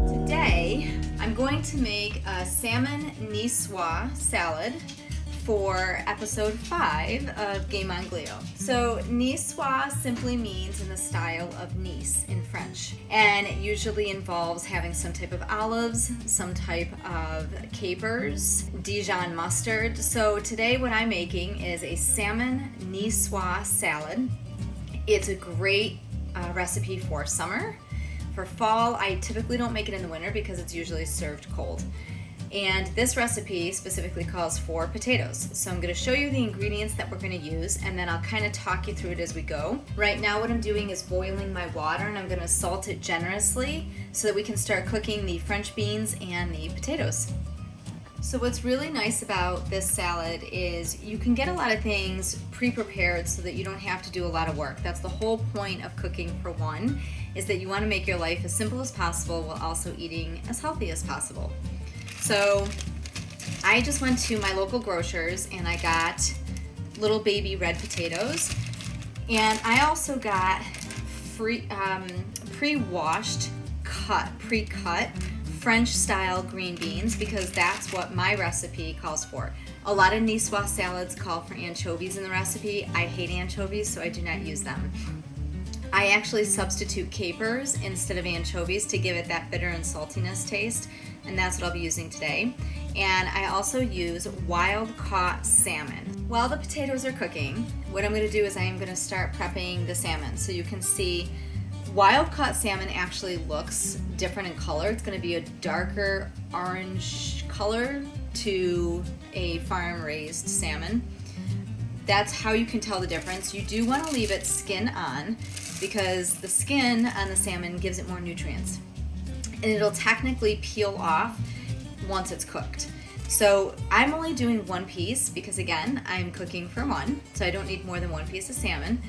Today, I'm going to make a salmon niçoise salad for episode 5 of Game On Glio. So niçoise simply means in the style of Nice in French, and it usually involves having some type of olives, some type of capers, Dijon mustard. So today what I'm making is a salmon niçoise salad. It's a great recipe for summer. For fall, I typically don't make it in the winter because it's usually served cold. And this recipe specifically calls for potatoes. So I'm going to show you the ingredients that we're going to use, and then I'll kind of talk you through it as we go. Right now what I'm doing is boiling my water, and I'm going to salt it generously so that we can start cooking the French beans and the potatoes. So what's really nice about this salad is you can get a lot of things pre-prepared so that you don't have to do a lot of work. That's the whole point of cooking, for one, is that you want to make your life as simple as possible while also eating as healthy as possible. So I just went to my local grocers and I got little baby red potatoes, and I also got pre-washed, pre-cut French style green beans, because that's what my recipe calls for. A lot of niçoise salads call for anchovies in the recipe. I hate anchovies, so I do not use them. I actually substitute capers instead of anchovies to give it that bitter and saltiness taste, and that's what I'll be using today. And I also use wild-caught salmon. While the potatoes are cooking, what I'm going to do is I am going to start prepping the salmon. So you can see wild-caught salmon actually looks different in color. It's going to be a darker orange color to a farm-raised salmon. That's how you can tell the difference. You do want to leave it skin on because the skin on the salmon gives it more nutrients. And it'll technically peel off once it's cooked. So I'm only doing one piece because, again, I'm cooking for one, so I don't need more than one piece of salmon.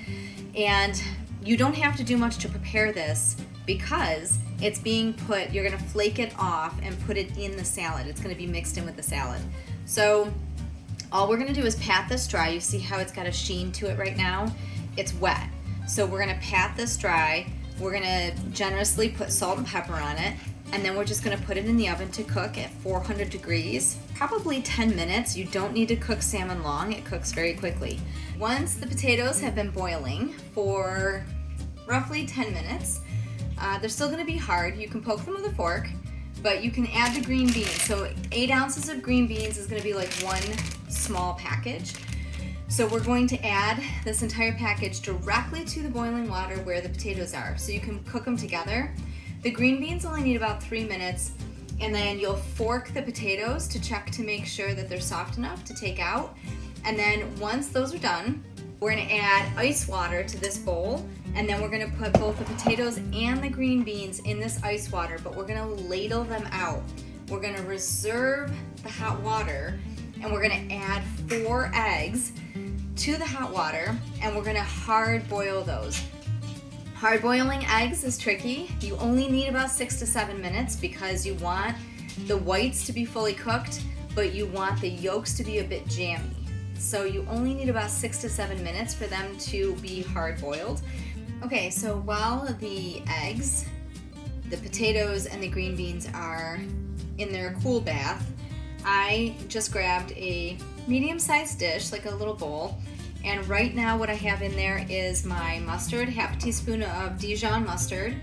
And you don't have to do much to prepare this because it's being put, you're gonna flake it off and put it in the salad. It's gonna be mixed in with the salad. So all we're gonna do is pat this dry. You see how it's got a sheen to it right now? It's wet. So we're gonna pat this dry. We're gonna generously put salt and pepper on it, and then we're just gonna put it in the oven to cook at 400 degrees, probably 10 minutes. You don't need to cook salmon long, it cooks very quickly. Once the potatoes have been boiling for roughly 10 minutes, they're still gonna be hard. You can poke them with a fork, but you can add the green beans. So 8 ounces of green beans is gonna be like one small package. So we're going to add this entire package directly to the boiling water where the potatoes are, so you can cook them together. The green beans only need about 3 minutes, and then you'll fork the potatoes to check to make sure that they're soft enough to take out. And then once those are done, we're gonna add ice water to this bowl, and then we're gonna put both the potatoes and the green beans in this ice water, but we're gonna ladle them out. We're gonna reserve the hot water, and we're gonna add 4 eggs to the hot water, and we're gonna hard boil those. Hard boiling eggs is tricky. You only need about 6 to 7 minutes because you want the whites to be fully cooked, but you want the yolks to be a bit jammy. So you only need about 6 to 7 minutes for them to be hard boiled. Okay, so while the eggs, the potatoes, and the green beans are in their cool bath, I just grabbed a medium-sized dish, like a little bowl, and right now what I have in there is my mustard, half a teaspoon of Dijon mustard.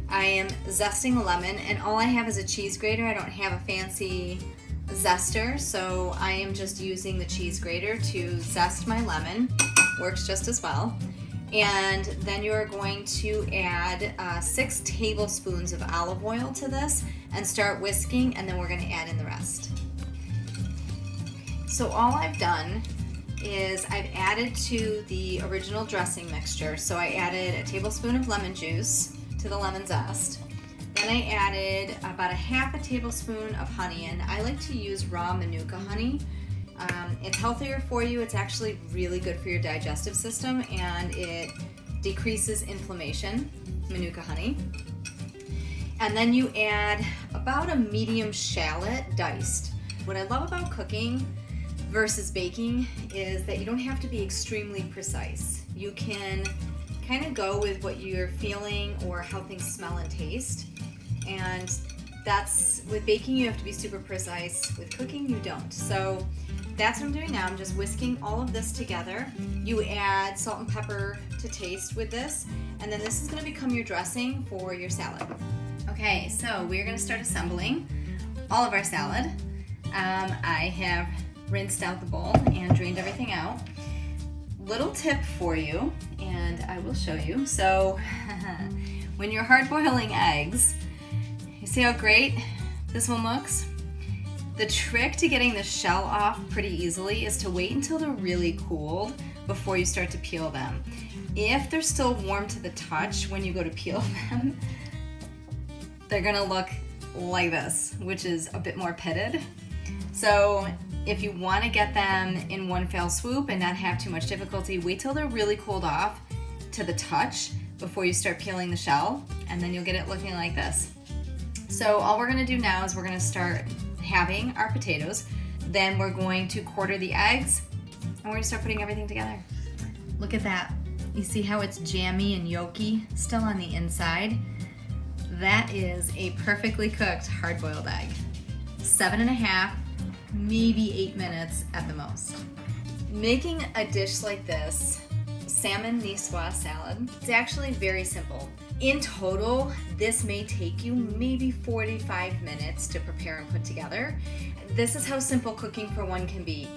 I am zesting a lemon, and all I have is a cheese grater. I don't have a fancy zester, so I am just using the cheese grater to zest my lemon. Works just as well. And then you're going to add 6 tablespoons of olive oil to this and start whisking, and then we're going to add in the rest. So all I've done is I've added to the original dressing mixture. So I added a tablespoon of lemon juice to the lemon zest. Then I added about a half a tablespoon of honey, and I like to use raw Manuka honey. It's healthier for you. It's actually really good for your digestive system, and it decreases inflammation, Manuka honey. And then you add about a medium shallot diced. What I love about cooking versus baking is that you don't have to be extremely precise. You can kind of go with what you're feeling or how things smell and taste. And that's, with baking you have to be super precise. With cooking you don't. So that's what I'm doing now. I'm just whisking all of this together. You add salt and pepper to taste with this, and then this is going to become your dressing for your salad. Okay, so we're going to start assembling all of our salad. I have rinsed out the bowl and drained everything out. Little tip for you, and I will show you. So when you're hard boiling eggs, you see how great this one looks? The trick to getting the shell off pretty easily is to wait until they're really cooled before you start to peel them. If they're still warm to the touch when you go to peel them, they're gonna look like this, which is a bit more pitted. So if you want to get them in one fell swoop and not have too much difficulty, wait till they're really cooled off to the touch before you start peeling the shell, and then you'll get it looking like this. So all we're going to do now is we're going to start having our potatoes, then we're going to quarter the eggs, and we're going to start putting everything together. Look at that. You see how it's jammy and yolky still on the inside? That is a perfectly cooked hard-boiled egg. 7.5, maybe 8 minutes at the most. Making a dish like this salmon niçoise salad. It's actually very simple. In total, this may take you maybe 45 minutes to prepare and put together. This is how simple cooking for one can be.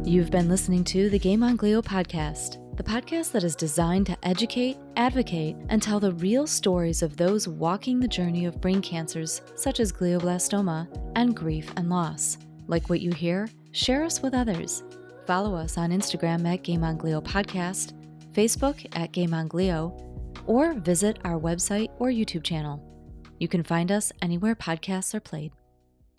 You've been listening to the Game On Glio Podcast, the podcast that is designed to educate, advocate, and tell the real stories of those walking the journey of brain cancers such as glioblastoma and grief and loss. Like what you hear? Share us with others. Follow us on Instagram at Game On Glio Podcast, Facebook at Game On Glio, or visit our website or YouTube channel. You can find us anywhere podcasts are played.